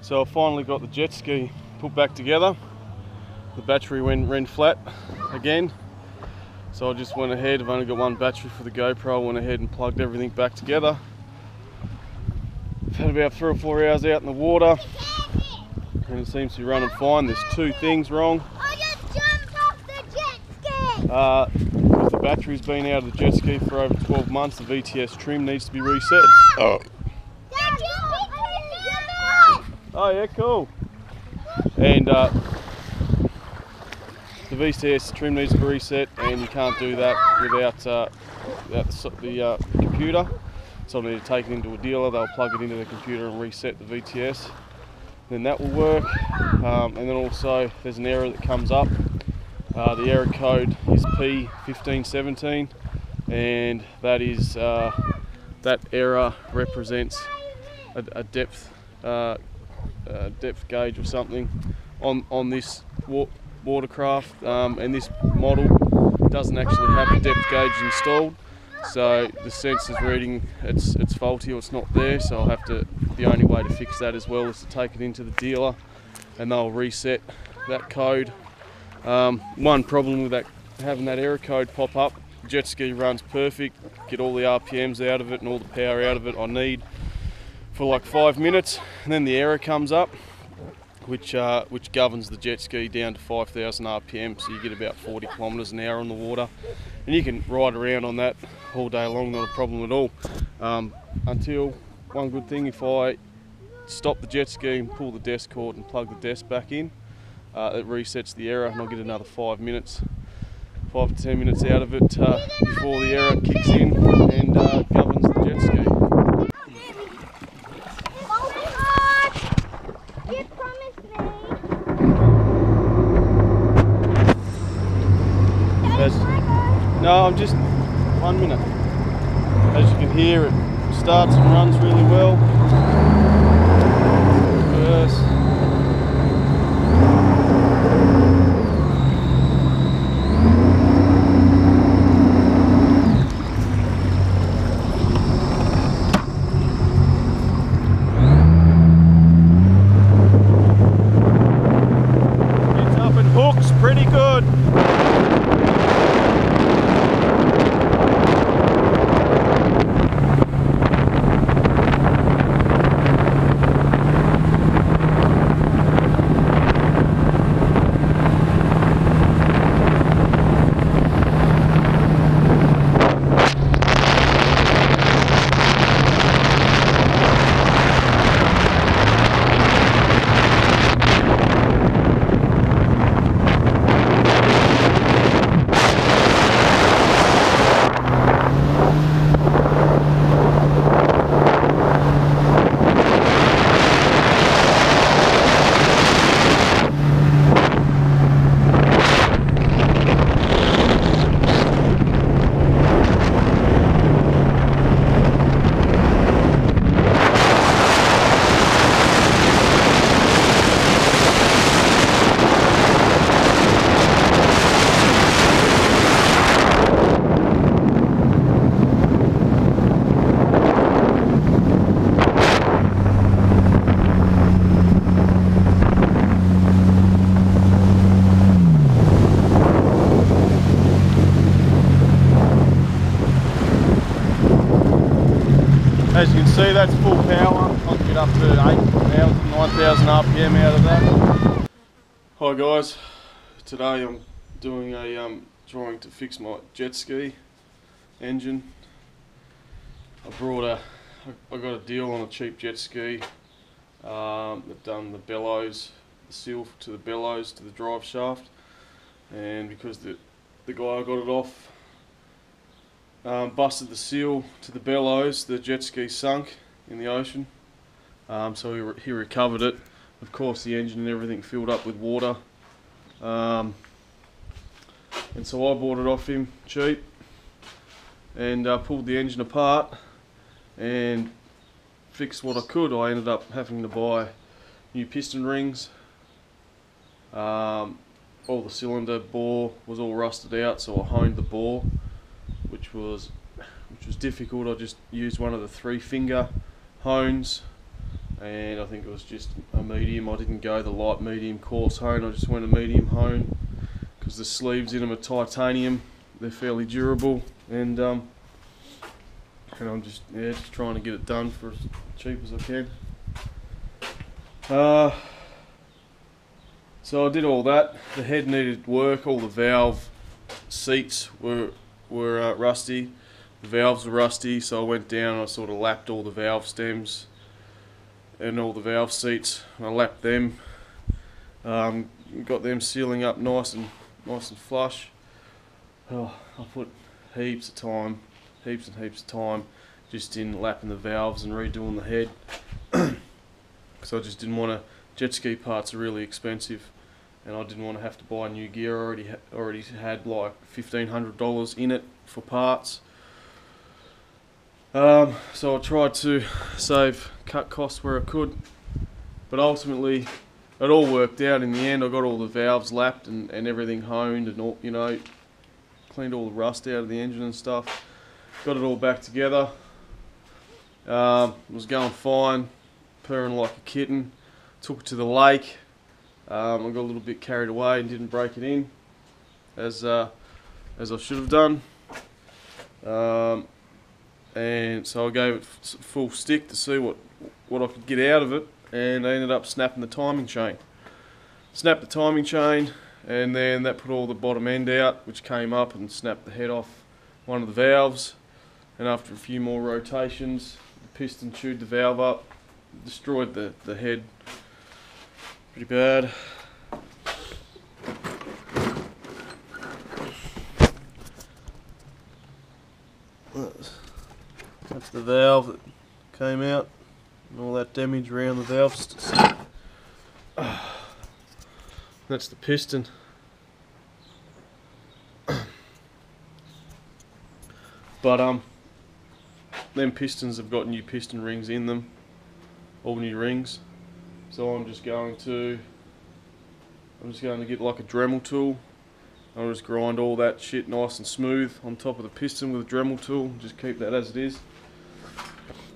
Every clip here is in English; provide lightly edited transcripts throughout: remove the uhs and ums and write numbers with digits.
So I finally got the jet ski put back together. The battery ran flat again. So I just went ahead, I've only got one battery for the GoPro, I went ahead and plugged everything back together. I've had about 3 or 4 hours out in the water and it seems to be running fine. There's 2 things wrong. I just jumped off the jet ski! Because the battery's been out of the jet ski for over 12 months, the VTS trim needs to be reset. Oh. Oh yeah, cool. And the VTS trim needs to be reset, and you can't do that without the computer. So I need to take it into a dealer, they'll plug it into the computer and reset the VTS. Then that will work. And then also there's an error that comes up. The error code is P1517, and that is that error represents a depth gauge or something on this watercraft, and this model doesn't actually have a depth gauge installed, so the sensor's reading it's faulty or it's not there. So I'll have to, the only way to fix that as well is to take it into the dealer and they'll reset that code. One problem with that, having that error code pop up, the jet ski runs perfect, get all the RPMs out of it and all the power out of it I need for like 5 minutes, and then the error comes up, which governs the jet ski down to 5,000 RPM, so you get about 40 kilometres an hour on the water, and you can ride around on that all day long, not a problem at all. Until, one good thing, if I stop the jet ski and pull the desk cord and plug the desk back in, it resets the error, and I'll get another 5 to 10 minutes out of it before the error kicks in and governs the jet ski. No, I'm just 1 minute. As you can hear, it starts and runs really well. Reverse. It's up and hooks pretty good. As you can see, that's full power. I can get up to 8,000, 9,000 RPM out of that. Hi guys, today I'm doing a trying to fix my jet ski engine. I got a deal on a cheap jet ski. They've done the bellows, the seal to the bellows to the drive shaft, and because the guy I got it off busted the seal to the bellows, the jet ski sunk in the ocean. So he recovered it. Of course, the engine and everything filled up with water. And so I bought it off him cheap and pulled the engine apart and fixed what I could. I ended up having to buy new piston rings. All the cylinder bore was all rusted out, so I honed the bore, which was difficult. I just used one of the 3-finger hones and I think it was just a medium. I didn't go the light medium coarse hone, I just went a medium hone because the sleeves in them are titanium, they're fairly durable, and I'm just trying to get it done for as cheap as I can. So I did all that. The head needed work, all the valve seats were rusty, the valves were rusty, so I went down and I sort of lapped all the valve stems and all the valve seats. I lapped them, got them sealing up nice and flush. I put heaps and heaps of time just in lapping the valves and redoing the head, because I just didn't want to. Jet ski parts are really expensive, and I didn't want to have to buy new gear. I already had like $1,500 in it for parts. So I tried to cut costs where I could, but ultimately it all worked out in the end. I got all the valves lapped and everything honed, and all, cleaned all the rust out of the engine and stuff. Got it all back together. It was going fine, purring like a kitten. Took it to the lake. I got a little bit carried away and didn't break it in as I should have done. And so I gave it full stick to see what I could get out of it, and I ended up snapping the timing chain. Snapped the timing chain, and then that put all the bottom end out, which came up and snapped the head off one of the valves. And after a few more rotations, the piston chewed the valve up, destroyed the head pretty bad. That's the valve that came out, and all that damage around the valve. That's the piston. But them pistons have got new piston rings in them, all new rings. So I'm just going to get like a Dremel tool. I'll just grind all that shit nice and smooth on top of the piston with a Dremel tool. Just keep that as it is.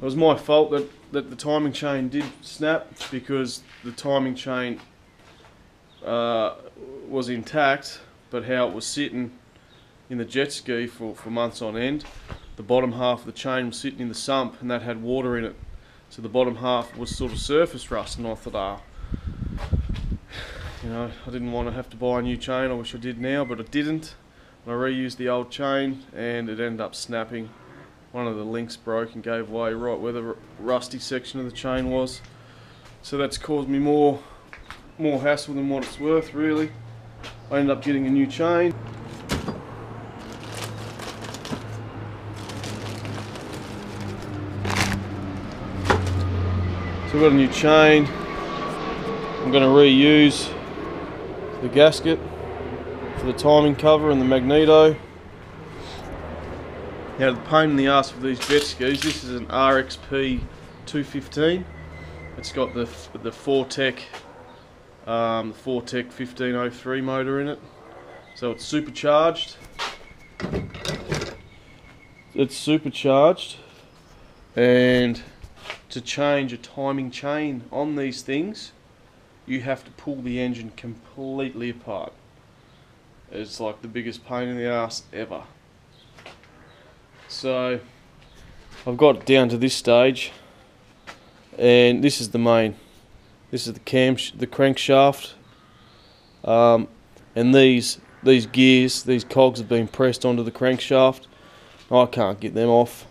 It was my fault that the timing chain did snap, because the timing chain was intact, but how it was sitting in the jet ski for months on end, the bottom half of the chain was sitting in the sump, and that had water in it. So the bottom half was sort of surface rust, and I thought, I didn't want to have to buy a new chain. I wish I did now, but I didn't. And I reused the old chain, and it ended up snapping. One of the links broke and gave way right where the rusty section of the chain was. So that's caused me more hassle than what it's worth, really. I ended up getting a new chain. So I've got a new chain. I'm going to reuse the gasket for the timing cover and the magneto. Now, the pain in the ass for these jet skis, this is an RXP 215. It's got the Fortec 1503 motor in it. So it's supercharged. And to change a timing chain on these things, you have to pull the engine completely apart. It's like the biggest pain in the ass ever. So I've got down to this stage, and this is the main. This is the crankshaft, and these gears, these cogs have been pressed onto the crankshaft. I can't get them off.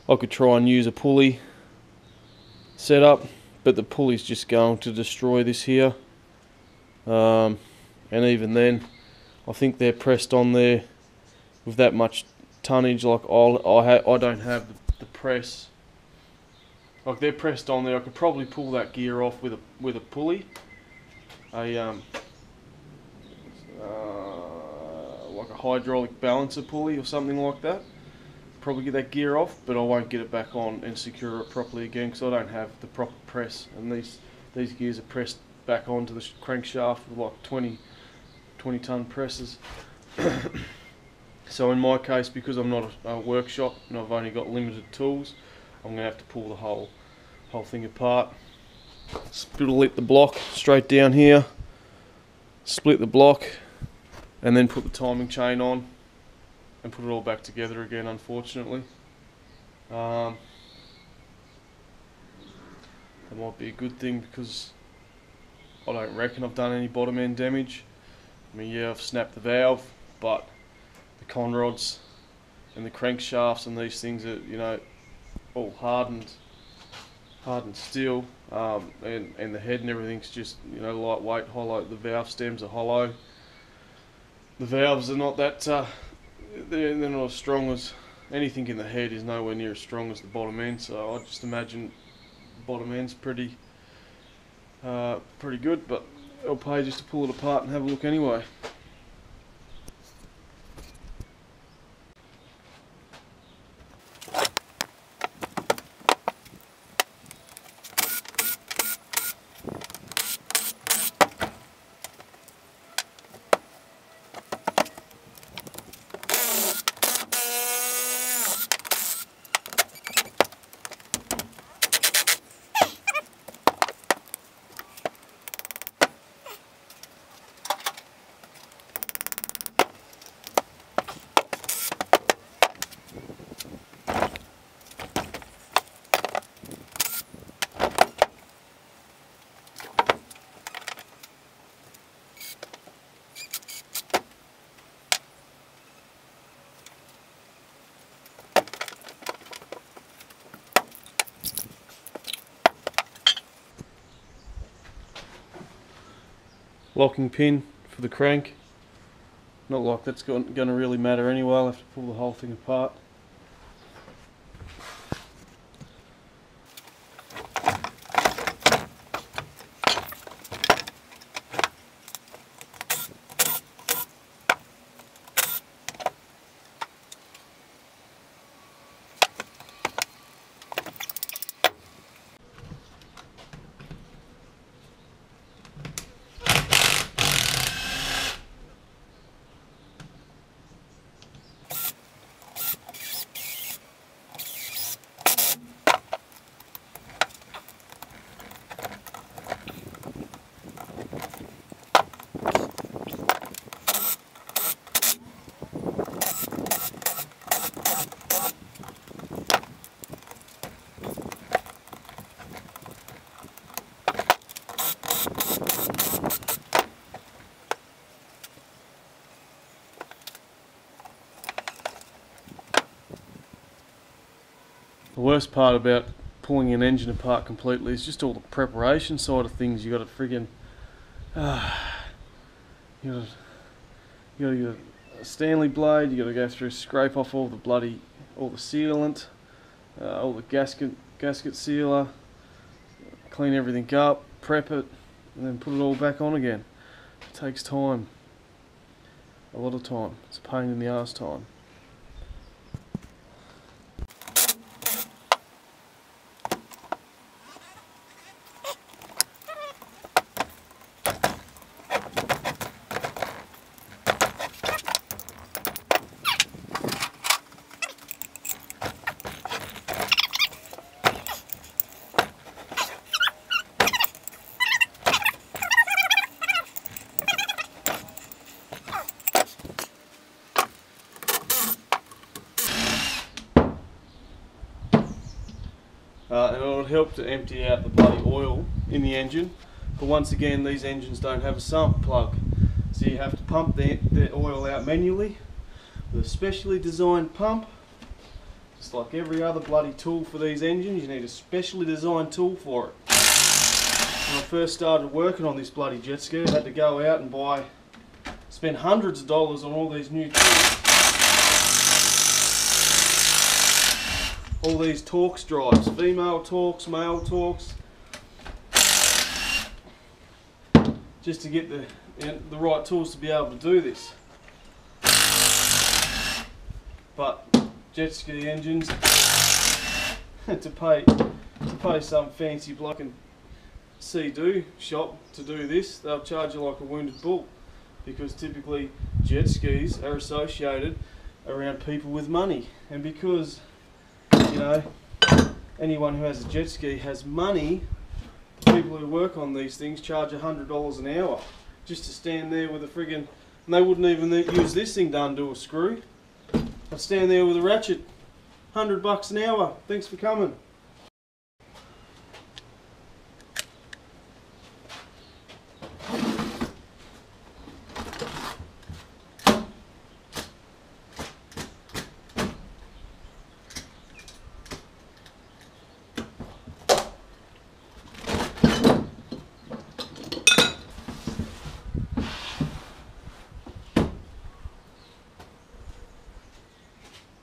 I could try and use a pulley setup, but the pulley's just going to destroy this here. And even then, I think they're pressed on there with that much tonnage. Like I don't have the press. Like, they're pressed on there. I could probably pull that gear off with a pulley, like a hydraulic balancer pulley or something like that. Probably get that gear off, but I won't get it back on and secure it properly again because I don't have the proper press. And these gears are pressed back onto the crankshaft with like 20 ton presses. So in my case, because I'm not a workshop and I've only got limited tools, I'm going to have to pull the whole thing apart. split the block straight down here, split the block, and then put the timing chain on and put it all back together again, unfortunately. That might be a good thing because I don't reckon I've done any bottom end damage. I mean, yeah, I've snapped the valve, but the con rods and the crankshafts and these things are, you know, all hardened steel, and the head and everything's just, you know, lightweight, hollow. The valve stems are hollow. The valves are not that, they're not as strong as, anything in the head is nowhere near as strong as the bottom end, so I just imagine the bottom end's pretty good, but it'll pay just to pull it apart and have a look anyway. Locking pin for the crank. Not like that's going to really matter anyway. I'll have to pull the whole thing apart. The worst part about pulling an engine apart completely is just all the preparation side of things. You got to friggin' you got to get a Stanley blade. You got to go through, scrape off all the sealant, all the gasket sealer, clean everything up, prep it, and then put it all back on again. It takes time, a lot of time. It's a pain in the arse time. And it would help to empty out the bloody oil in the engine, but once again these engines don't have a sump plug, so you have to pump the oil out manually with a specially designed pump. Just like every other bloody tool for these engines, you need a specially designed tool for it. When I first started working on this bloody jet ski, I had to go out and spend hundreds of dollars on all these new tools. All these Torx drives, female Torx, male Torx, just to get the right tools to be able to do this. But jet ski engines, to pay some fancy bloke in Seadoo shop to do this, they'll charge you like a wounded bull, because typically jet skis are associated around people with money, and because, you know, anyone who has a jet ski has money, the people who work on these things charge $100 an hour just to stand there with a friggin', and they wouldn't even use this thing to undo a screw. I'd stand there with a ratchet, $100 an hour. Thanks for coming.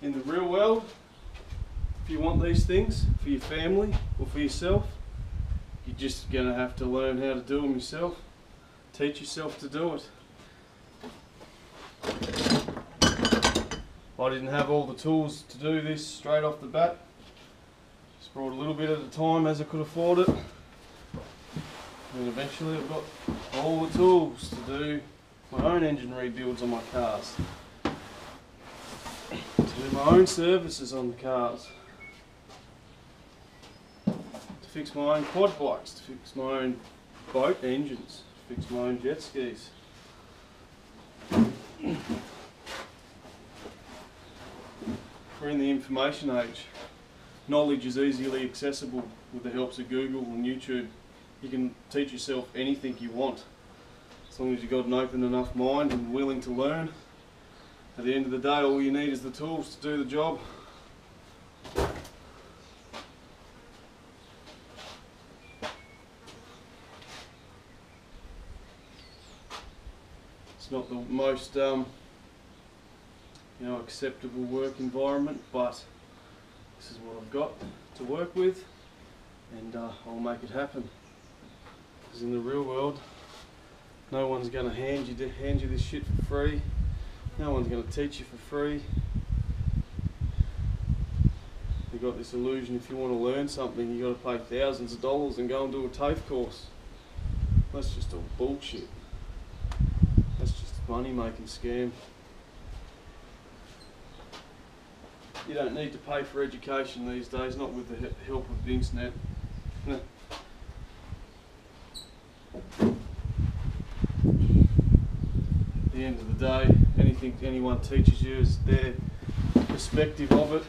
In the real world, if you want these things for your family or for yourself, you're just going to have to learn how to do them yourself. Teach yourself to do it. I didn't have all the tools to do this straight off the bat. Just brought a little bit at a time as I could afford it. And eventually I've got all the tools to do my own engine rebuilds on my cars. To do my own services on the cars, to fix my own quad bikes, to fix my own boat engines, to fix my own jet skis. We're in the information age. Knowledge is easily accessible with the helps of Google and YouTube. You can teach yourself anything you want, as long as you've got an open enough mind and willing to learn. At the end of the day, all you need is the tools to do the job. It's not the most acceptable work environment, but this is what I've got to work with, and I'll make it happen. Because in the real world, no one's going to hand you this shit for free. No one's going to teach you for free. You've got this illusion if you want to learn something, you've got to pay thousands of dollars and go and do a TAFE course. That's just all bullshit. That's just a money making scam. You don't need to pay for education these days, not with the help of the internet. No. At the end of the day, anything anyone teaches you is their perspective of it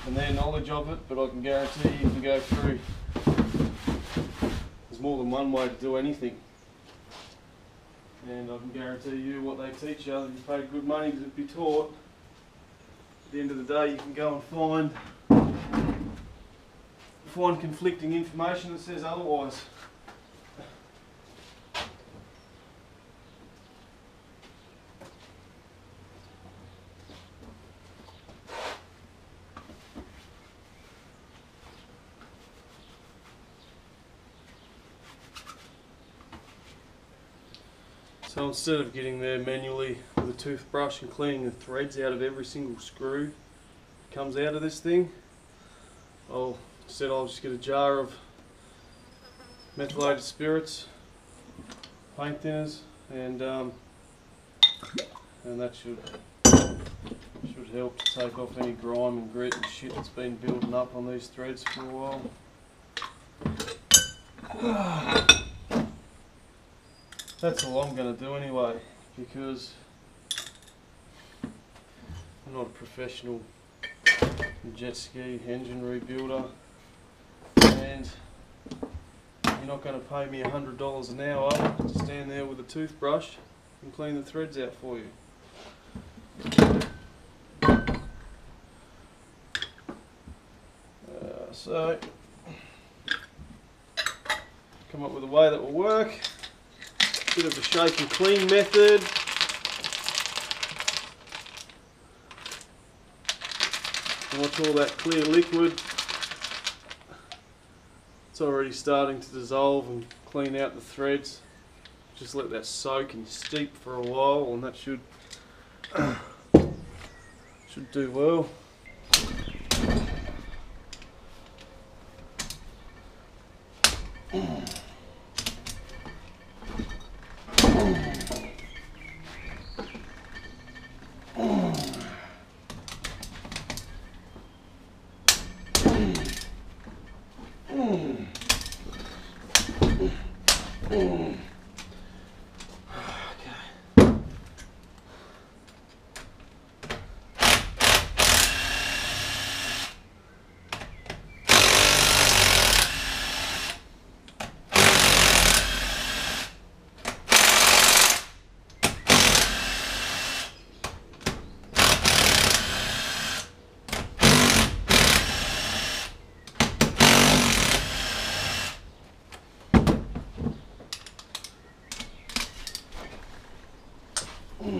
and their knowledge of it, but I can guarantee you if you go through, there's more than one way to do anything. And I can guarantee you what they teach you, you pay good money to be taught. At the end of the day, you can go and find conflicting information that says otherwise. So instead of getting there manually with a toothbrush and cleaning the threads out of every single screw that comes out of this thing, I'll just get a jar of methylated spirits, paint thinners, and that should help to take off any grime and grit and shit that's been building up on these threads for a while. That's all I'm going to do anyway, because I'm not a professional jet ski engine rebuilder, and you're not going to pay me $100 an hour to stand there with a toothbrush and clean the threads out for you. So, come up with a way that will work. Bit of a shake and clean method. Watch all that clear liquid. It's already starting to dissolve and clean out the threads. Just let that soak and steep for a while, and that should do well.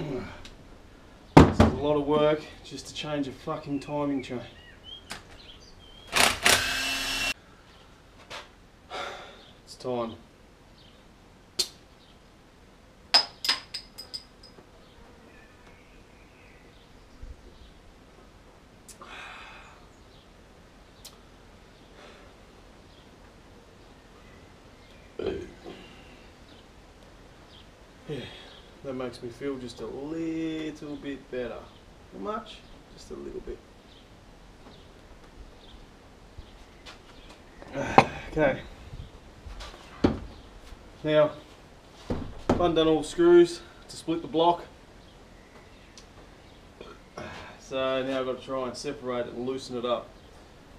This is a lot of work just to change a fucking timing chain. It's time. Yeah, that makes me feel just a little bit better. Not much, just a little bit. Okay. Now, I've undone all the screws to split the block. So now I've got to try and separate it and loosen it up.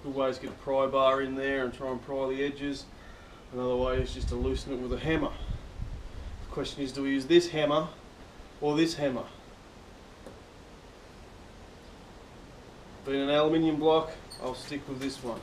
Good way is to get a pry bar in there and try and pry the edges. Another way is just to loosen it with a hammer. The question is, do we use this hammer or this hammer? Being an aluminium block, I'll stick with this one.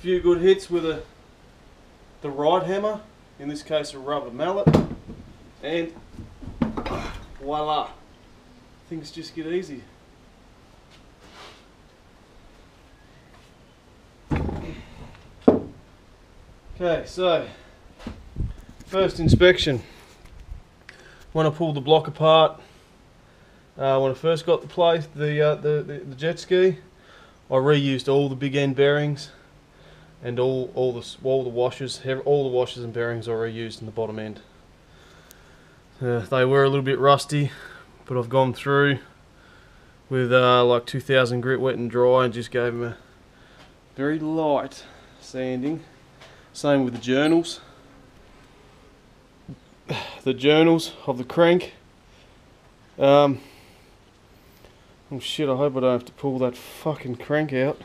Few good hits with the right hammer, in this case a rubber mallet, and voila, things just get easy. Okay, so first inspection. When I pulled the block apart, when I first got the jet ski, I reused all the big end bearings. And all the washers and bearings are reused in the bottom end. They were a little bit rusty, but I've gone through with like 2000 grit wet and dry and just gave them a very light sanding. Same with the journals. The journals of the crank. Oh shit! I hope I don't have to pull that fucking crank out.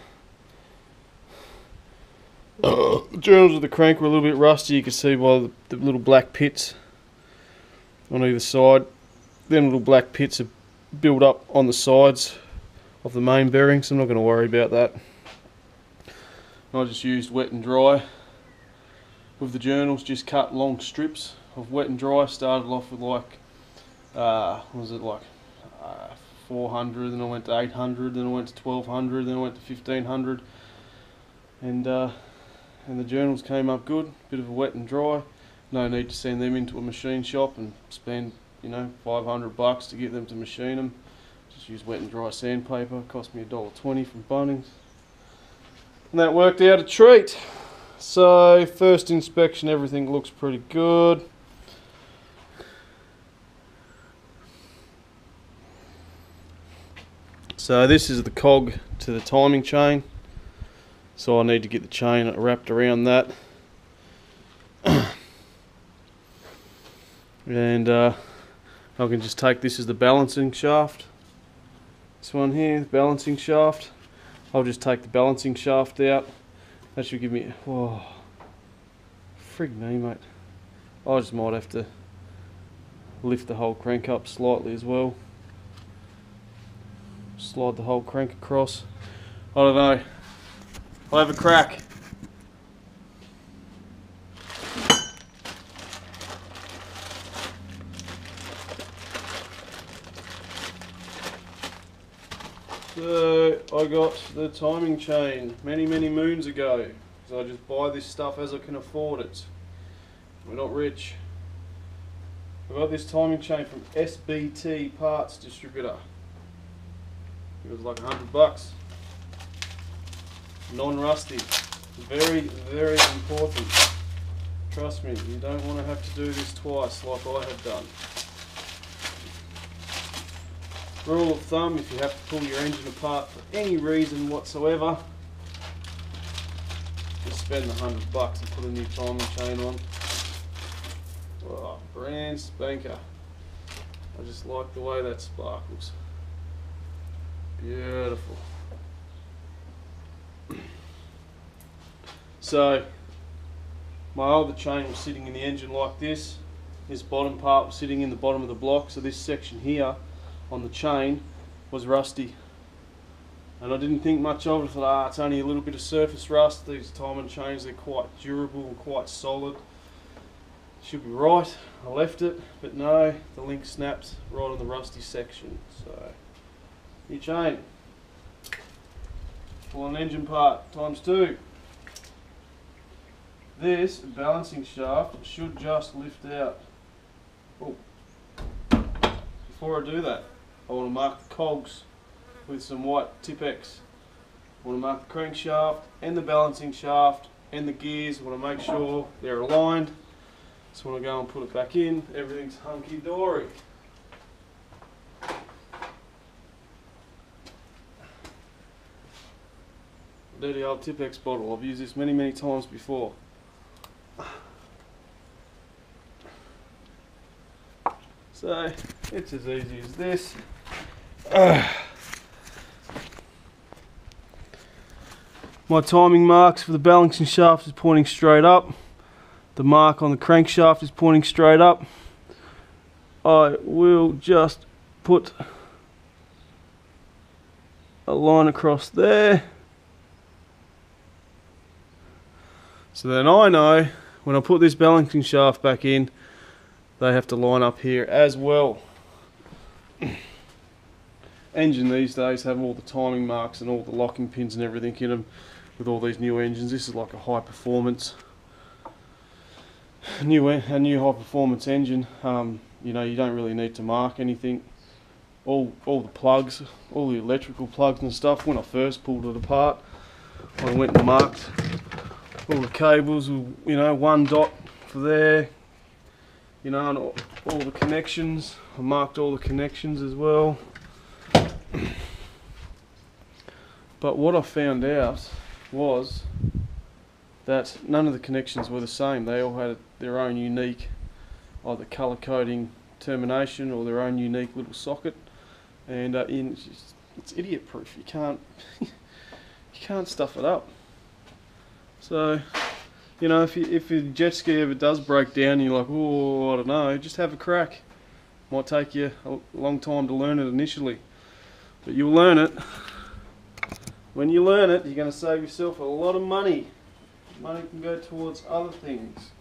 The journals of the crank were a little bit rusty. You can see by the little black pits on either side. Them little black pits are built up on the sides of the main bearing, so I'm not going to worry about that. I just used wet and dry with the journals, just cut long strips of wet and dry. Started off with like, what was it, like 400, then I went to 800, then I went to 1200, then I went to 1500, and the journals came up good. Bit of a wet and dry. No need to send them into a machine shop and spend, you know, $500 to get them to machine them. Just use wet and dry sandpaper. Cost me $1.20 from Bunnings, and that worked out a treat. So first inspection, everything looks pretty good. So this is the cog to the timing chain. So I need to get the chain wrapped around that. And I can just take this as the balancing shaft. This one here, the balancing shaft. I'll just take the balancing shaft out. That should give me, whoa, frig me mate. I just might have to lift the whole crank up slightly as well. Slide the whole crank across. I don't know. I'll have a crack. So I got the timing chain many moons ago. So I just buy this stuff as I can afford it. We're not rich. I got this timing chain from SBT Parts Distributor. It was like $100. Non-rusty. Very important. Trust me, you don't want to have to do this twice like I have done. Rule of thumb, if you have to pull your engine apart for any reason whatsoever, just spend the $100 and put a new timing chain on. Oh, brand spanker. I just like the way that sparkles. Beautiful. So my older chain was sitting in the engine like this. This bottom part was sitting in the bottom of the block, so this section here on the chain was rusty. And I didn't think much of it. I thought, it's only a little bit of surface rust. These timing chains, they're quite durable and quite solid. Should be right. I left it, but no, the link snapped right on the rusty section. So, new chain. Pull an engine part ×2. This balancing shaft should just lift out. Oh. Before I do that, I want to mark the cogs with some white Tipex. I want to mark the crankshaft and the balancing shaft and the gears. I want to make sure they're aligned. So when I go and put it back in, everything's hunky-dory. Dirty old Tipex bottle. I've used this many times before. So it's as easy as this. My timing marks for the balancing shaft is pointing straight up. The mark on the crankshaft is pointing straight up. I will just put a line across there. So then I know when I put this balancing shaft back in, they have to line up here as well. Engine these days have all the timing marks and all the locking pins and everything in them with all these new engines. This is like a high performance, a new high performance engine. You know, you don't really need to mark anything. All the plugs, all the electrical plugs and stuff, when I first pulled it apart, I went and marked all the cables, you know, 1 dot for there, you know, and all the connections. I marked all the connections as well. But what I found out was that none of the connections were the same. They all had their own unique either colour coding termination or their own unique little socket, and it's idiot proof. You can't stuff it up. So, you know, if your jet ski ever does break down and you're like, oh, I don't know, just have a crack. Might take you a long time to learn it initially, but you'll learn it. When you learn it, you're going to save yourself a lot of money. Money can go towards other things.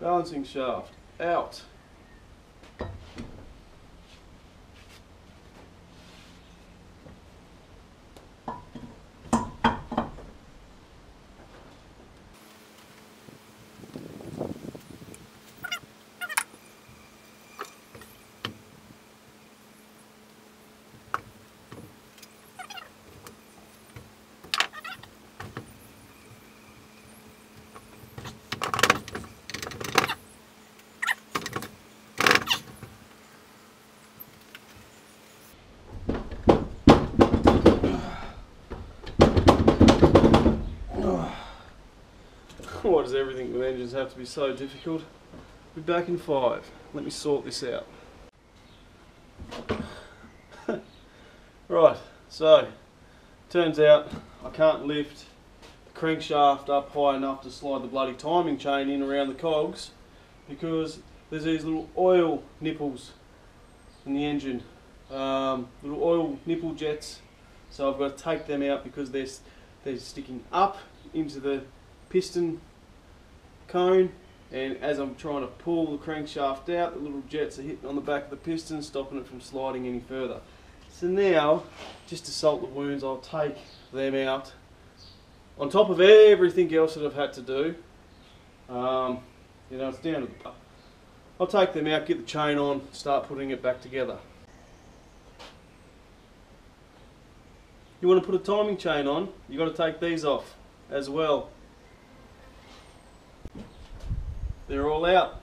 Balancing shaft out. Why does everything with engines have to be so difficult? Be back in 5. Let me sort this out. Right, so turns out I can't lift the crankshaft up high enough to slide the bloody timing chain in around the cogs because there's these little oil nipples in the engine, little oil nipple jets. So I've got to take them out because they're sticking up into the piston cone, and as I'm trying to pull the crankshaft out, the little jets are hitting on the back of the piston, stopping it from sliding any further. So now, just to salt the wounds, I'll take them out on top of everything else that I've had to do. You know, it's down to the... I'll take them out, get the chain on, start putting it back together. You want to put a timing chain on, you've got to take these off as well. They're all out.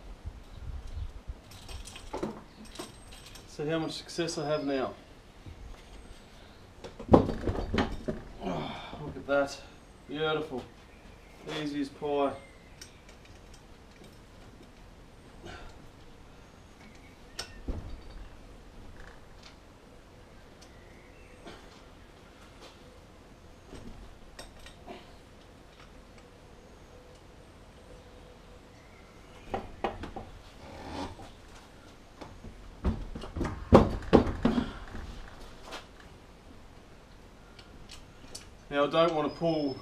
See how much success I have now. Oh, look at that. Beautiful. Easy as pie. Now I don't want to pull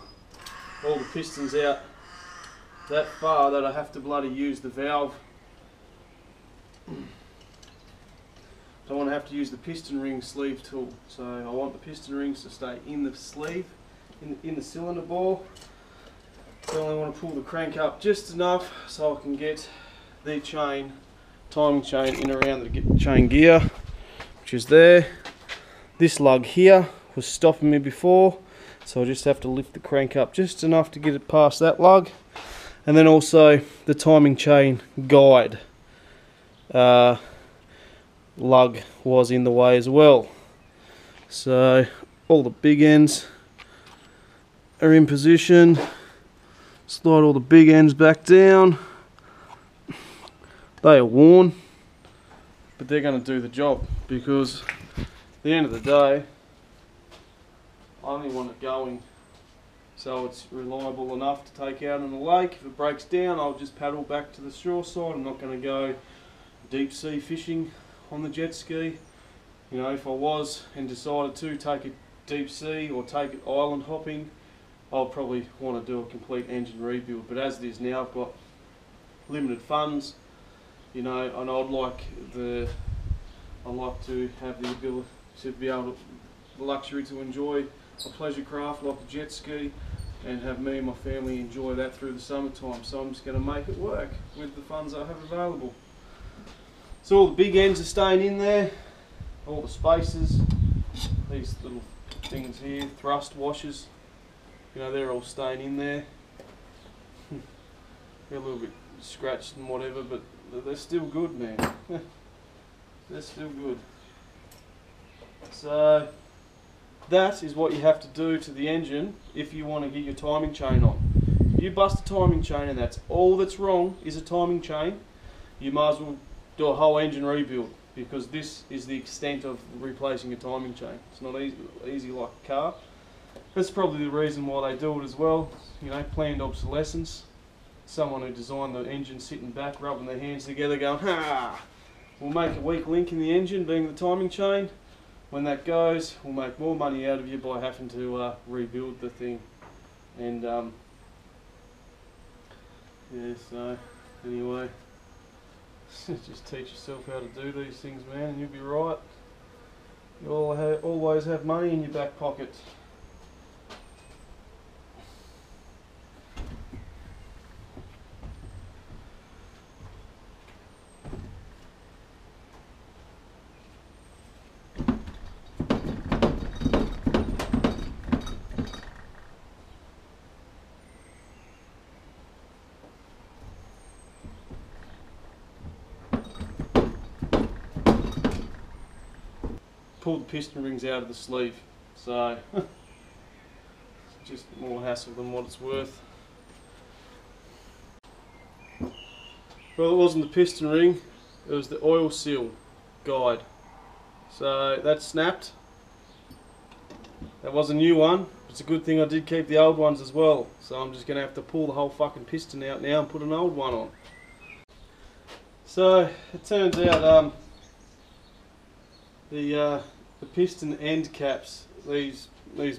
all the pistons out that far that I have to bloody use the valve. Don't want to have to use the piston ring sleeve tool. So I want the piston rings to stay in the sleeve, in the cylinder bore. So I only want to pull the crank up just enough so I can get the chain, timing chain in around the chain gear, which is there. This lug here was stopping me before, so I just have to lift the crank up just enough to get it past that lug. And then also the timing chain guide lug was in the way as well. So all the big ends are in position. Slide all the big ends back down. They are worn, but they're going to do the job, because at the end of the day I only want it going so it's reliable enough to take out in the lake. If it breaks down, I'll just paddle back to the shore side. I'm not going to go deep sea fishing on the jet ski. You know, if I was and decided to take it deep sea or take it island hopping, I'll probably want to do a complete engine rebuild. But as it is now, I've got limited funds, you know, and I'd like to have the ability to be able to, the luxury to enjoy a pleasure craft like a jet ski, and have me and my family enjoy that through the summertime. So I'm just going to make it work with the funds I have available. So all the big ends are staying in there, all the spacers, these little things here, thrust washers, you know, they're all staying in there. They're a little bit scratched and whatever, but they're still good, man. They're still good. So that is what you have to do to the engine if you want to get your timing chain on. If you bust a timing chain and that's all that's wrong is a timing chain, you might as well do a whole engine rebuild, because this is the extent of replacing a timing chain. It's not easy like a car. That's probably the reason why they do it as well. You know, planned obsolescence. Someone who designed the engine sitting back, rubbing their hands together going, ha! We'll make a weak link in the engine, being the timing chain. When that goes, we'll make more money out of you by having to rebuild the thing. And yeah, so anyway, just teach yourself how to do these things, man, and you'll be right. You'll always have money in your back pocket. Pull the piston rings out of the sleeve, so just more hassle than what it's worth. Well, it wasn't the piston ring, it was the oil seal guide. So that snapped. That was a new one. It's a good thing I did keep the old ones as well, so I'm just going to have to pull the whole fucking piston out now and put an old one on. So it turns out the piston end caps, these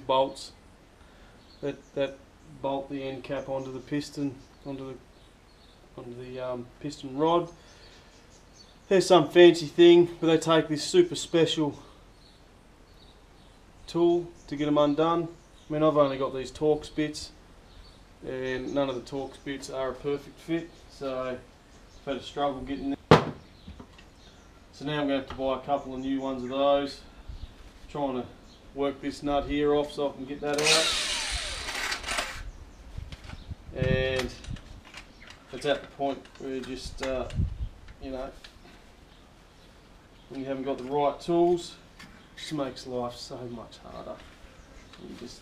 bolts that bolt the end cap onto the piston, onto the piston rod. There's some fancy thing, but they take this super special tool to get them undone. I mean, I've only got these Torx bits, and none of the Torx bits are a perfect fit, so I've had a struggle getting them. So now I'm going to have to buy a couple of new ones of those. Trying to work this nut here off so I can get that out. And it's at the point where you just, you know, when you haven't got the right tools, it just makes life so much harder. You just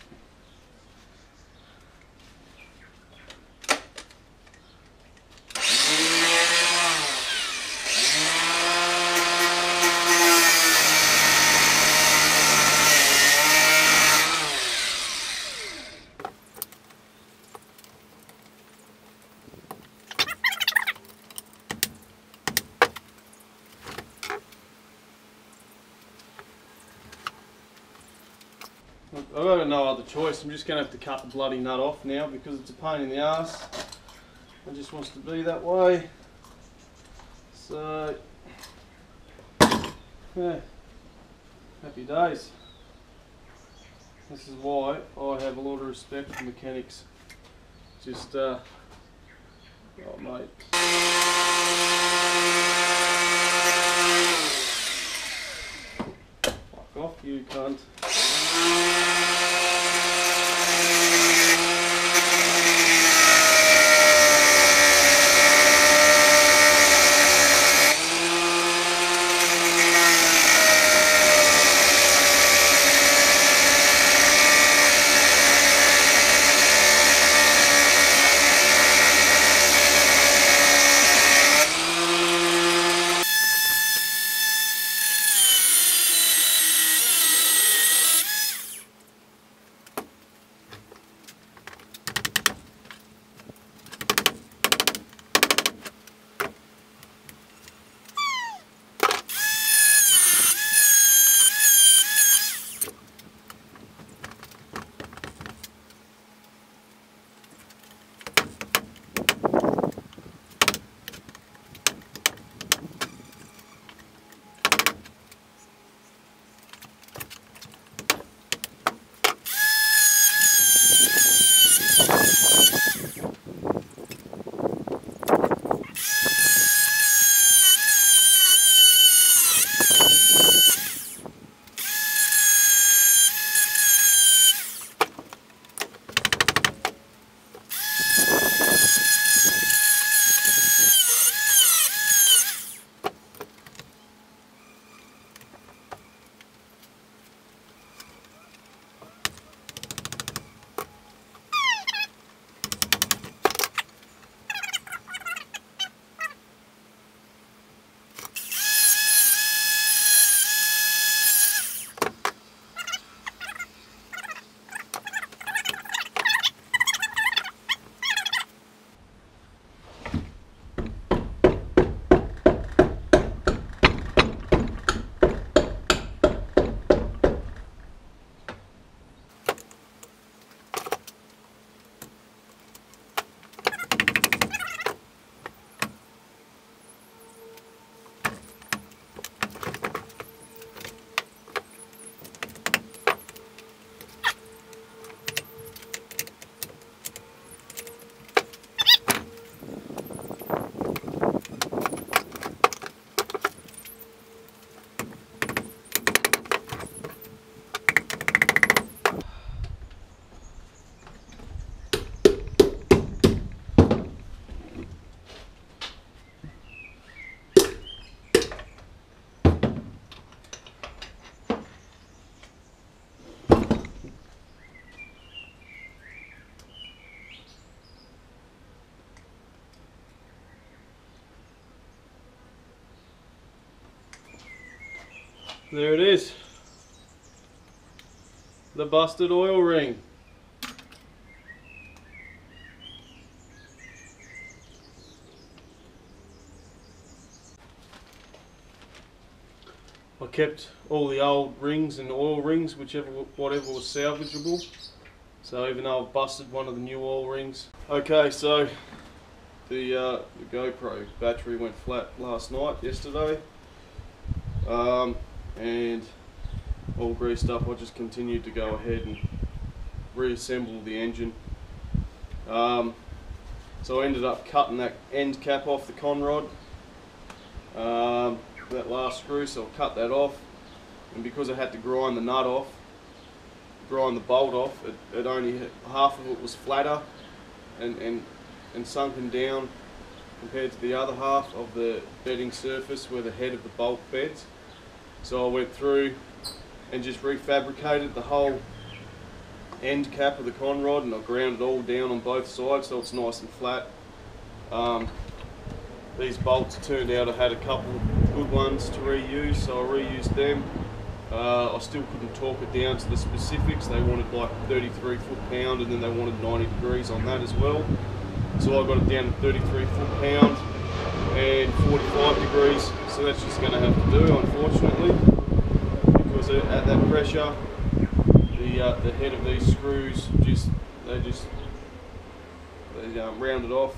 I've got no other choice. I'm just going to have to cut the bloody nut off now because it's a pain in the ass. It just wants to be that way. So, yeah, happy days. This is why I have a lot of respect for mechanics. Just, oh mate. Fuck off, you cunt. There it is, the busted oil ring. I kept all the old rings and oil rings, whatever was salvageable. So even though I've busted one of the new oil rings. Okay, so the GoPro battery went flat yesterday. And all greased up, I just continued to go ahead and reassemble the engine. So I ended up cutting that end cap off the conrod, that last screw, so I cut that off, and because I had to grind the nut off, grind the bolt off, it only half of it was flatter and sunken down compared to the other half of the bedding surface where the head of the bolt beds. So I went through and just refabricated the whole end cap of the conrod, and I ground it all down on both sides so it's nice and flat. These bolts turned out I had a couple of good ones to reuse, so I reused them. I still couldn't talk it down to the specifics. They wanted like 33 foot-pound, and then they wanted 90 degrees on that as well. So I got it down to 33 foot-pound and 45 degrees. So that's just going to have to do, unfortunately, because at that pressure, the head of these screws they rounded off.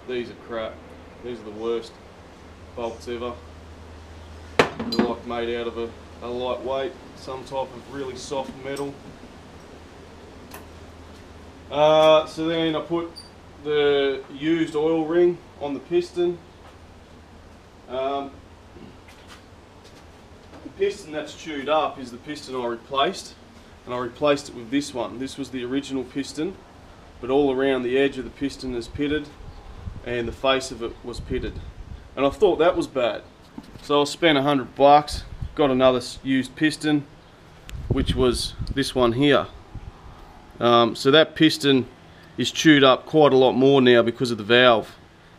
These are crap. These are the worst bolts ever. They're like made out of a lightweight, some type of really soft metal. So then I put the used oil ring on the piston. The piston that's chewed up is the piston I replaced, and I replaced it with this one. This was the original piston, but all around the edge of the piston is pitted, and the face of it was pitted. And I thought that was bad, so I spent $100, got another used piston, which was this one here. So that piston is chewed up quite a lot more now because of the valve,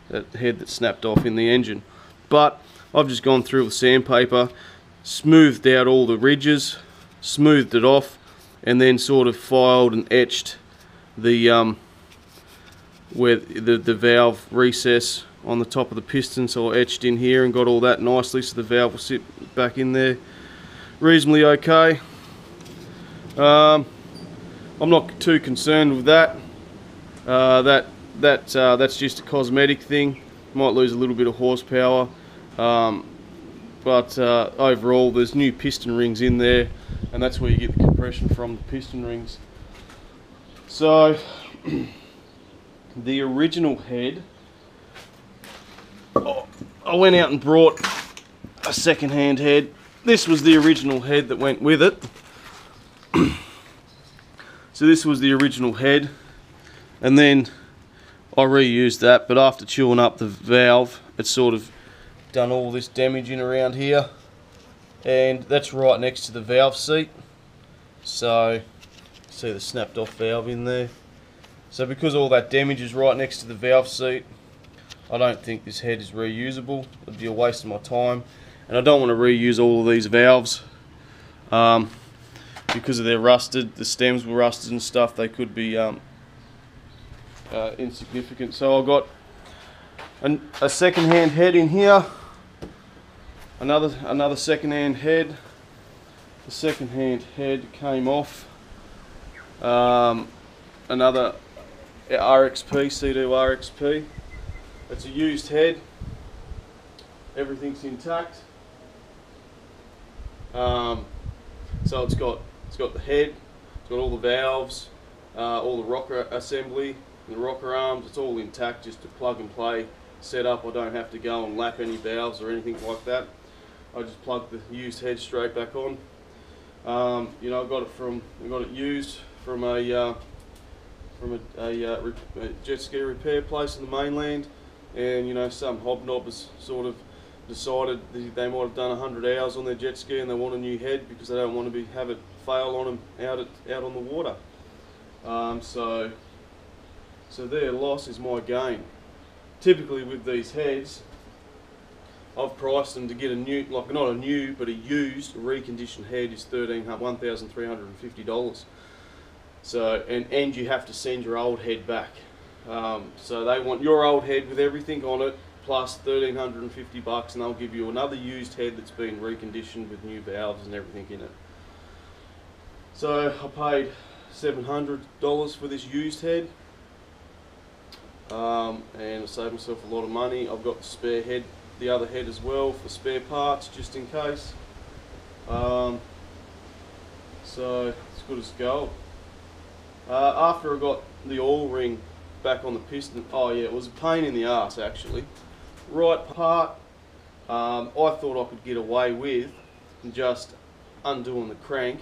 that head that snapped off in the engine. But I've just gone through with sandpaper, smoothed out all the ridges, smoothed it off, and then sort of filed and etched the where the valve recess on the top of the piston. So I etched in here and got all that nicely, so the valve will sit back in there reasonably okay. I'm not too concerned with that. That's just a cosmetic thing. Might lose a little bit of horsepower, but overall there's new piston rings in there, and that's where you get the compression from, the piston rings. So the original head, I went out and brought a second-hand head. This was the original head that went with it. So this was the original head, and then I reused that, but after chewing up the valve, it's sort of done all this damage in around here, and that's right next to the valve seat. So see the snapped off valve in there. So because all that damage is right next to the valve seat, I don't think this head is reusable. It'd be a waste of my time, and I don't want to reuse all of these valves. Because of their rusted, the stems were rusted and stuff, they could be insignificant. So I got a second-hand head in here, another second-hand head. The second-hand head came off. Another RXP, Seadoo RXP. It's a used head. Everything's intact. So it's got the head, it's got all the valves, all the rocker assembly, and the rocker arms. It's all intact, just a plug and play setup. I don't have to go and lap any valves or anything like that. I just plug the used head straight back on. You know, I got it used from a jet ski repair place in the mainland, and you know, some hobnobbers sort of decided they might have done 100 hours on their jet ski and they want a new head because they don't want to have it fail on them out on the water. So their loss is my gain. Typically with these heads, I've priced them to get a new, like not a new, but a used reconditioned head is $1,350. So and you have to send your old head back. So they want your old head with everything on it, plus $1,350, and they'll give you another used head that's been reconditioned with new valves and everything in it. So I paid $700 for this used head, and I saved myself a lot of money. I've got the spare head, the other head as well, for spare parts just in case. So it's good as gold. After I got the oil ring back on the piston, oh yeah, it was a pain in the ass actually. Right part, I thought I could get away with just undoing the crank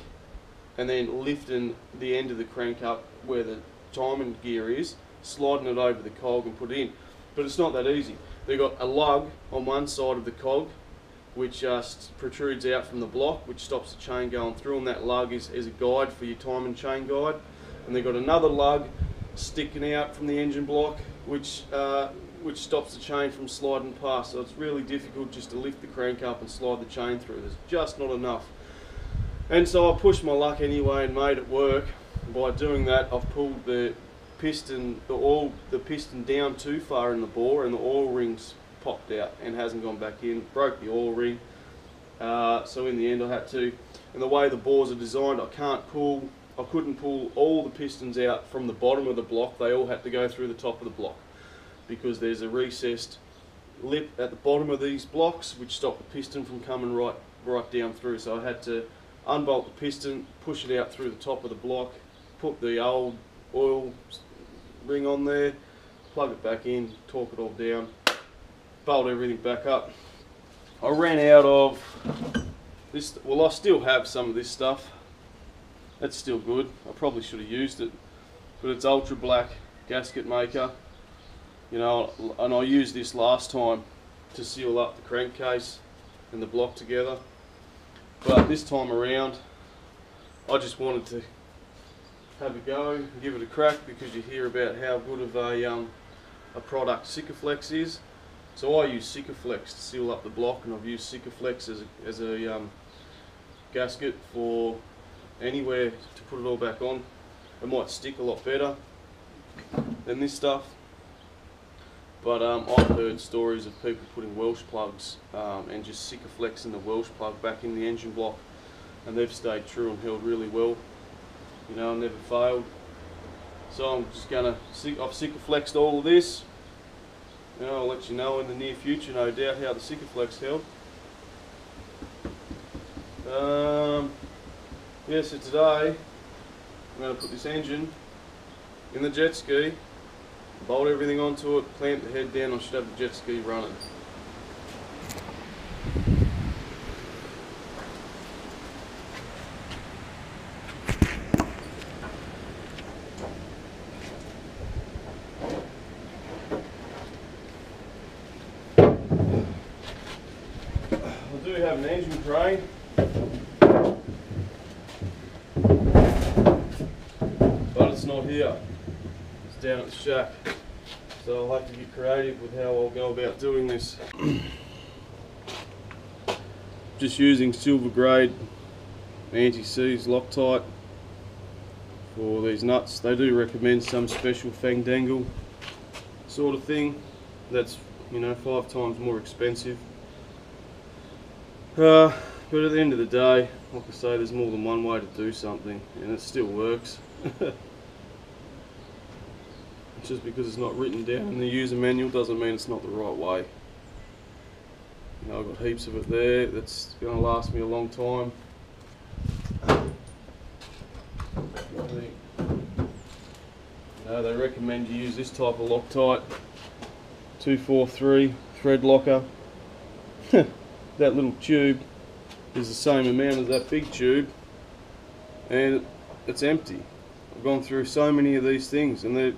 and then lifting the end of the crank up where the timing gear is, sliding it over the cog and put it in. But it's not that easy. They've got a lug on one side of the cog which protrudes out from the block, which stops the chain going through, and that lug is a guide for your timing chain guide. And they've got another lug sticking out from the engine block which stops the chain from sliding past. So it's really difficult just to lift the crank up and slide the chain through. There's just not enough. And so I pushed my luck anyway and made it work. By doing that, I've pulled the piston down too far in the bore, and the oil ring's popped out and hasn't gone back in. Broke the oil ring. So in the end I had to and the way the bores are designed, I couldn't pull all the pistons out from the bottom of the block. They all had to go through the top of the block because there's a recessed lip at the bottom of these blocks which stop the piston from coming right down through. So I had to unbolt the piston, push it out through the top of the block, put the old oil ring on there, plug it back in, torque it all down, bolt everything back up. I ran out of this, well, I still have some of this stuff. That's still good. I probably should have used it, but it's ultra black gasket maker, you know, and I used this last time to seal up the crankcase and the block together. But this time around, I just wanted to have a go and give it a crack because you hear about how good of a product Sikaflex is. So I use Sikaflex to seal up the block, and I've used Sikaflex as a gasket for anywhere to put it all back on. It might stick a lot better than this stuff. But I've heard stories of people putting Welsh plugs and just Sikaflexing the Welsh plug back in the engine block, and they've stayed true and held really well, you know, never failed. So I'm just gonna, I've Sikaflexed all of this, you know, I'll let you know in the near future, no doubt, how the Sikaflex held. Yeah, so today I'm going to put this engine in the jet ski, bolt everything onto it, clamp the head down, I should have the jet ski running. I do have an engine crane. But it's not here, it's down at the shack. So I'll have to get creative with how I'll go about doing this. Just using silver grade anti-seize Loctite for these nuts. They do recommend some special fang dangle sort of thing that's, you know, 5 times more expensive. But at the end of the day, like I say, there's more than one way to do something, and it still works. Just because it's not written down in the user manual doesn't mean it's not the right way. You know, I've got heaps of it there. That's going to last me a long time. You know, they recommend you use this type of Loctite 243 thread locker. That little tube is the same amount as that big tube, and it's empty. I've gone through so many of these things, and they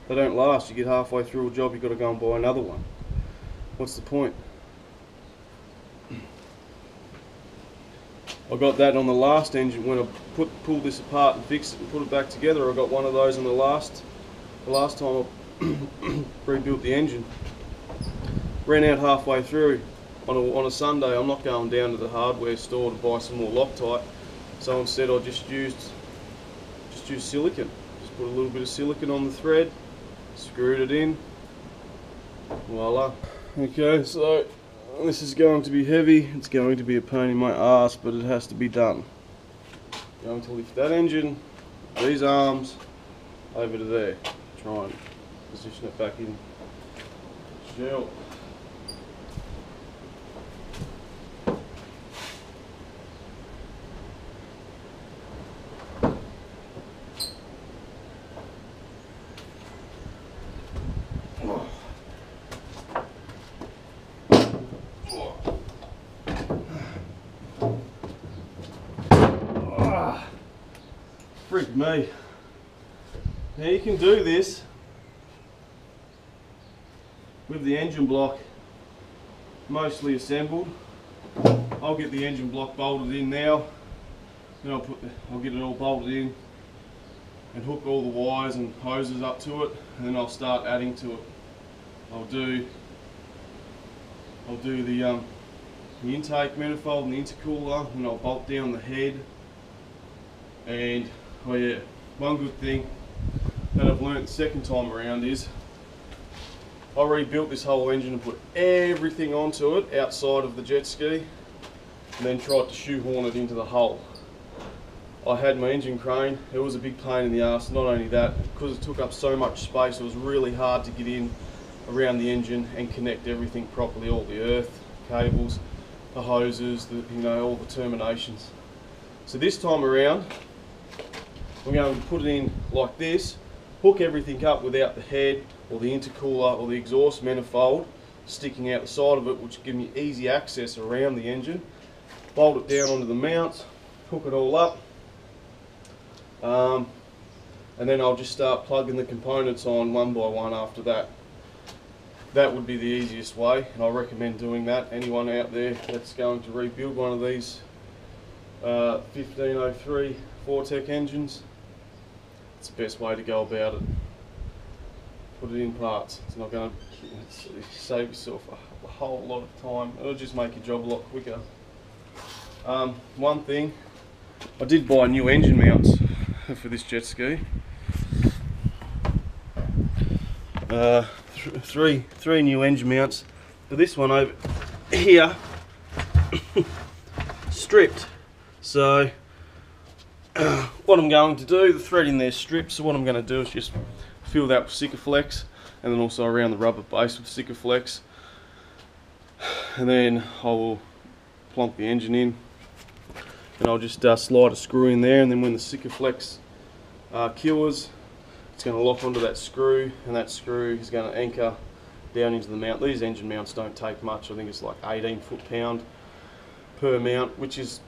don't last. You get halfway through a job, you've got to go and buy another one. What's the point? I got that on the last engine when I pulled this apart and fixed it and put it back together. I got one of those on the last time I rebuilt the engine. Ran out halfway through on a Sunday. I'm not going down to the hardware store to buy some more Loctite, so instead I just used silicone. Just put a little bit of silicone on the thread, screwed it in, voila. Okay, so this is going to be heavy, it's going to be a pain in my ass, but it has to be done. Going to lift that engine, these arms, over to there. Try and position it back in shell. Freak me. Now you can do this with the engine block mostly assembled. I'll get the engine block bolted in now, then I'll get it all bolted in and hook all the wires and hoses up to it, and then I'll start adding to it. I'll do the intake manifold and the intercooler, and I'll bolt down the head. And oh yeah, one good thing that I've learnt the second time around is I rebuilt this whole engine and put everything onto it outside of the jet ski. and then tried to shoehorn it into the hull. I had my engine crane. It was a big pain in the arse. Not only that, because it took up so much space, it was really hard to get in around the engine and connect everything properly, all the earth, cables, the hoses, all the terminations. So this time around, we're going to put it in like this, hook everything up without the head or the intercooler or the exhaust manifold sticking out the side of it, which will give me easy access around the engine. Bolt it down onto the mounts, hook it all up, and then I'll just start plugging the components on one by one after that. That would be the easiest way, and I recommend doing that. Anyone out there that's going to rebuild one of these 1503 Fortec engines, it's the best way to go about it. Put it in parts. It's not going to save yourself a whole lot of time. It'll just make your job a lot quicker. One thing, I did buy new engine mounts for this jet ski. Three new engine mounts. But this one over here stripped. So what I'm going to do, the thread in there stripped, so what I'm going to do is just fill that with Sikaflex, and then also around the rubber base with Sikaflex, and then I will plonk the engine in, and I'll just slide a screw in there, and then when the Sikaflex cures, it's going to lock onto that screw, and that screw is going to anchor down into the mount. These engine mounts don't take much. I think it's like 18 foot-pound per mount, which is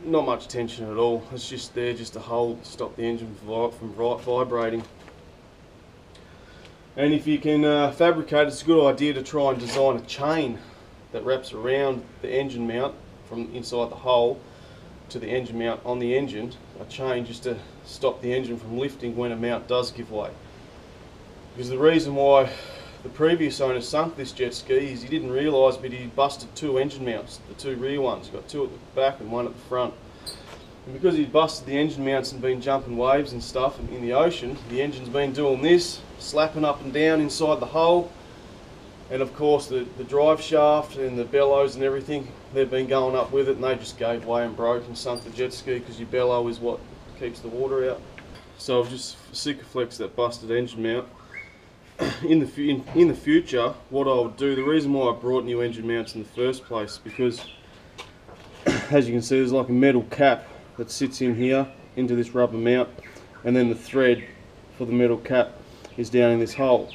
not much tension at all. It's just there just to hold, stop the engine from vibrating. And if you can fabricate, it's a good idea to try and design a chain that wraps around the engine mount from inside the hole to the engine mount on the engine, a chain just to stop the engine from lifting when a mount does give way. Because the reason why the previous owner sunk this jet ski is he didn't realise, but he busted two engine mounts, the two rear ones. He's got two at the back and one at the front. And because he'd busted the engine mounts and been jumping waves and stuff in the ocean, the engine's been doing this, slapping up and down inside the hull. And of course the drive shaft and the bellows and everything, they've been going up with it, and they just gave way and broke and sunk the jet ski, because your bellow is what keeps the water out. So I've just Sikaflexed that busted engine mount. In the future, what I would do, the reason why I brought new engine mounts in the first place, because as you can see, there's like a metal cap that sits in here into this rubber mount, and then the thread for the metal cap is down in this hole.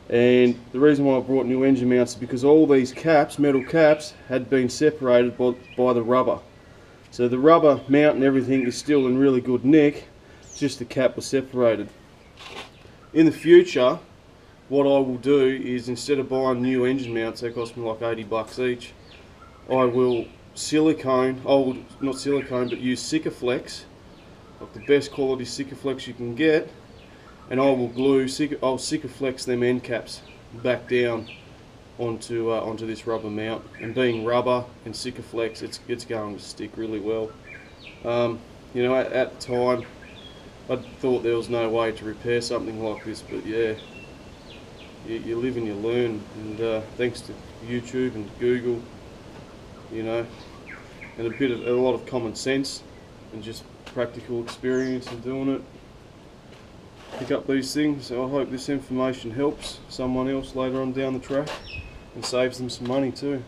And the reason why I brought new engine mounts is because all these caps, metal caps, had been separated by the rubber. So the rubber mount and everything is still in really good nick, just the cap was separated. In the future, what I will do is, instead of buying new engine mounts, they cost me like 80 bucks each, I will not silicone, but use Sikaflex, like the best quality Sikaflex you can get, and I will I'll Sikaflex them end caps back down onto this rubber mount. And being rubber and Sikaflex, it's going to stick really well. You know, at the time, I thought there was no way to repair something like this, but yeah, you live and you learn, and thanks to YouTube and Google, you know, and a lot of common sense and just practical experience in doing it, pick up these things. So I hope this information helps someone else later on down the track and saves them some money too.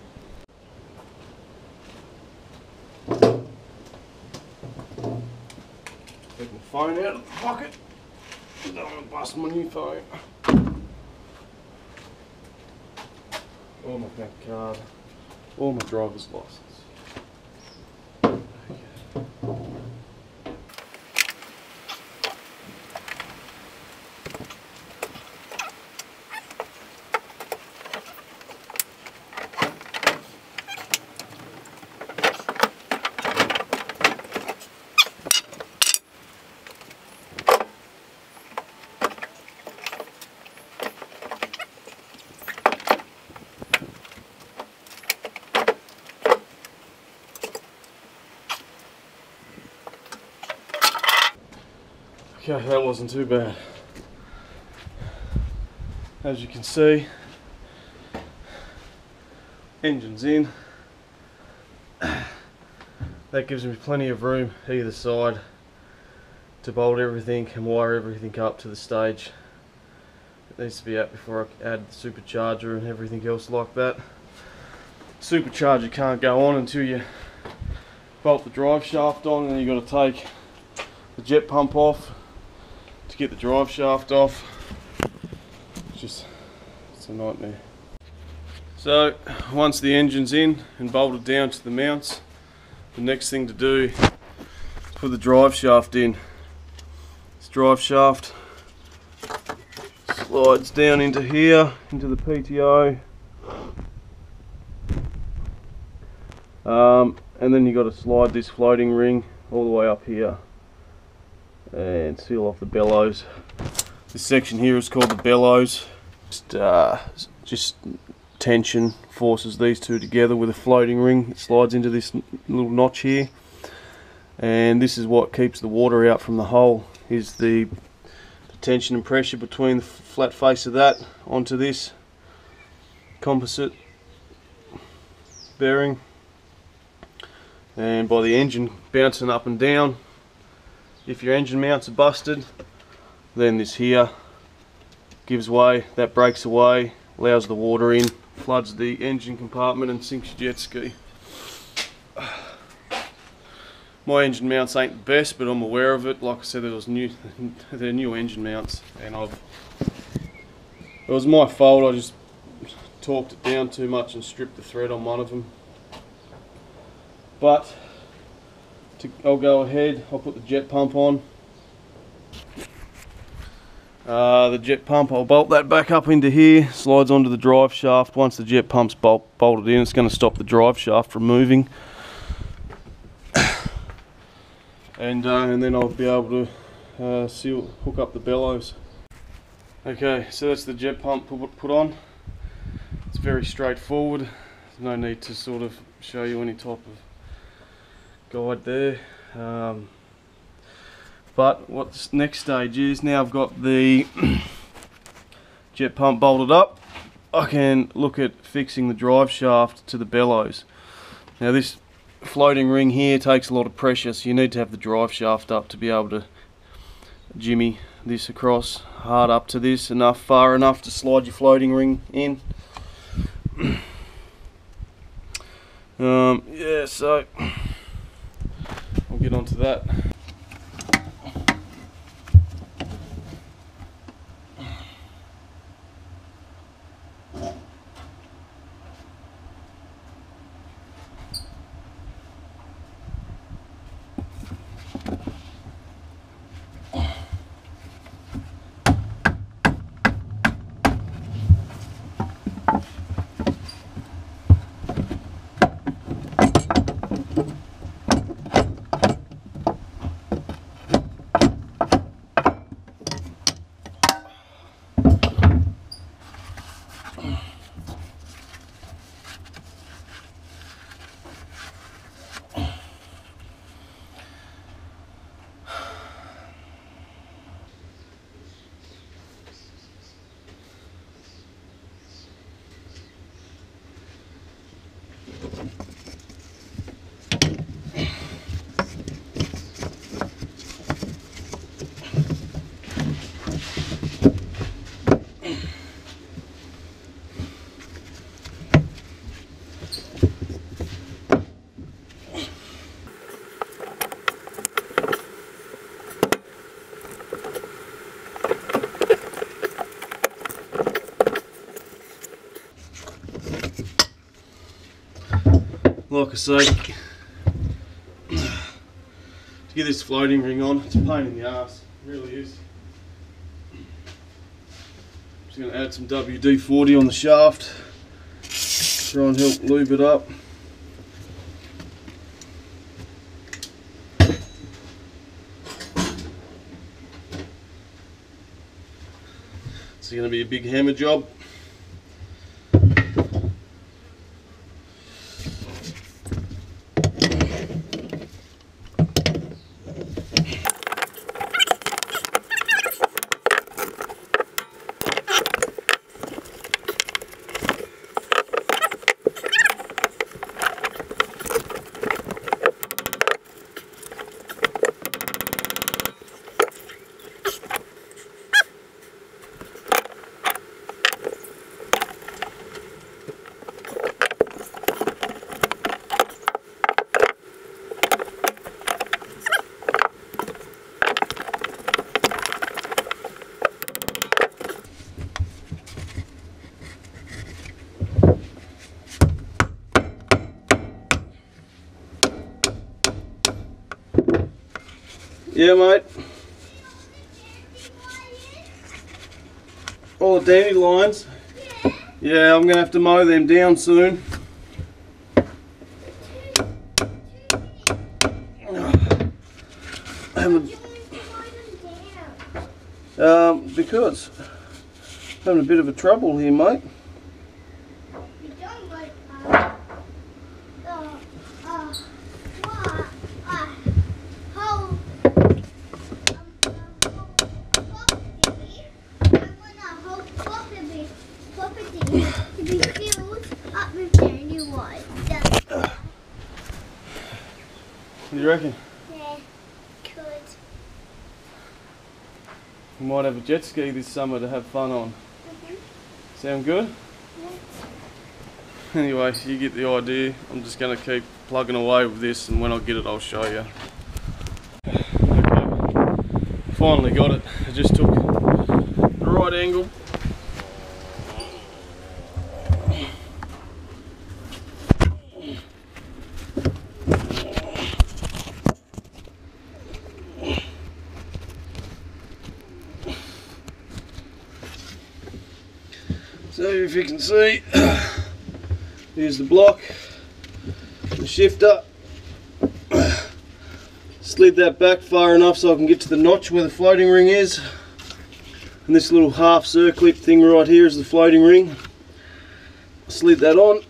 Take my phone out of the pocket. I don't want to bust my new phone. Or my bank card, or my driver's license. Okay, that wasn't too bad. As you can see, engine's in. That gives me plenty of room either side to bolt everything and wire everything up to the stage. It needs to be out before I add the supercharger and everything else like that. Supercharger can't go on until you bolt the drive shaft on, and then you've got to take the jet pump off to get the drive shaft off. It's a nightmare. So once the engine's in and bolted down to the mounts, the next thing to do is put the drive shaft in. This drive shaft slides down into here, into the PTO, and then you've got to slide this floating ring all the way up here and seal off the bellows. This section here is called the bellows. Just tension forces these two together with a floating ring. It slides into this little notch here, and this is what keeps the water out from the hole, is the tension and pressure between the flat face of that onto this composite bearing, and by the engine bouncing up and down. If your engine mounts are busted, then this here gives way, that breaks away, allows the water in, floods the engine compartment and sinks your jet ski. My engine mounts ain't the best, but I'm aware of it. Like I said, they're new engine mounts, and it was my fault. I just torqued it down too much and stripped the thread on one of them. But I'll go ahead, I'll put the jet pump on. The jet pump, I'll bolt that back up into here, slides onto the drive shaft. Once the jet pump's bolted in, it's going to stop the drive shaft from moving. And then I'll be able to hook up the bellows. Okay, so that's the jet pump put on. It's very straightforward. There's no need to sort of show you any type of guide there. But what's next stage is, now I've got the jet pump bolted up, I can look at fixing the drive shaft to the bellows. Now this floating ring here takes a lot of pressure, so you need to have the drive shaft up to be able to jimmy this across hard up to this, far enough to slide your floating ring in. Yeah, so I'll get onto that. Like I say, to get this floating ring on, it's a pain in the arse, it really is. Just going to add some WD-40 on the shaft, try and help lube it up. It's going to be a big hammer job. Yeah, mate. All the dandelions. Yeah, I'm gonna have to mow them down soon. Because I'm having a bit of a trouble here, mate. To be filled up with dandelions. What do you reckon? Yeah, good. We might have a jet ski this summer to have fun on. Sound good? Yeah. Anyway, you get the idea. I'm just going to keep plugging away with this, and when I get it I'll show you. Okay. Finally got it. I just took the right angle. So if you can see, here's the block, the shifter. Slid that back far enough so I can get to the notch where the floating ring is. And this little half circlip thing right here is the floating ring. Slid that on.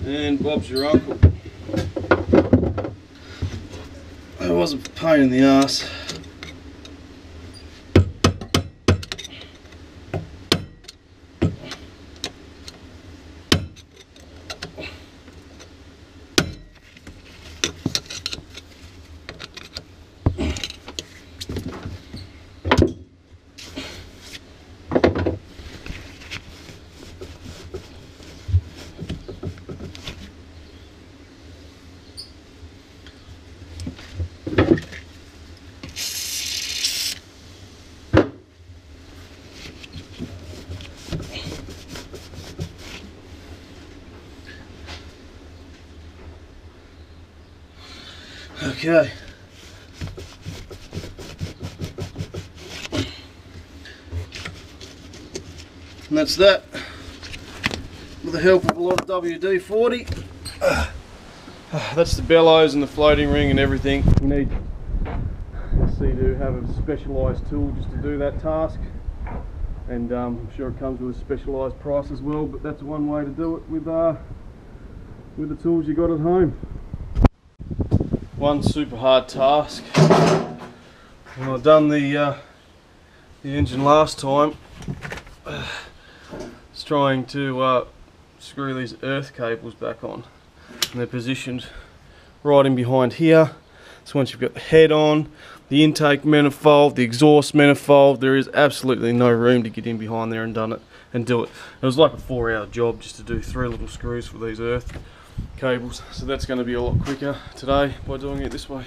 And Bob's your uncle. It was a pain in the ass. Okay. And that's that. With the help of a lot of WD-40. That's the bellows and the floating ring and everything. You need Seadoo have a specialised tool just to do that task. And I'm sure it comes with a specialised price as well, but that's one way to do it with the tools you got at home. One super hard task. When I done the engine last time, it's trying to screw these earth cables back on, and they're positioned right in behind here. So once you've got the head on, the intake manifold, the exhaust manifold, there is absolutely no room to get in behind there and do it. It was like a 4-hour job just to do 3 little screws for these earth cables, so that's going to be a lot quicker today by doing it this way.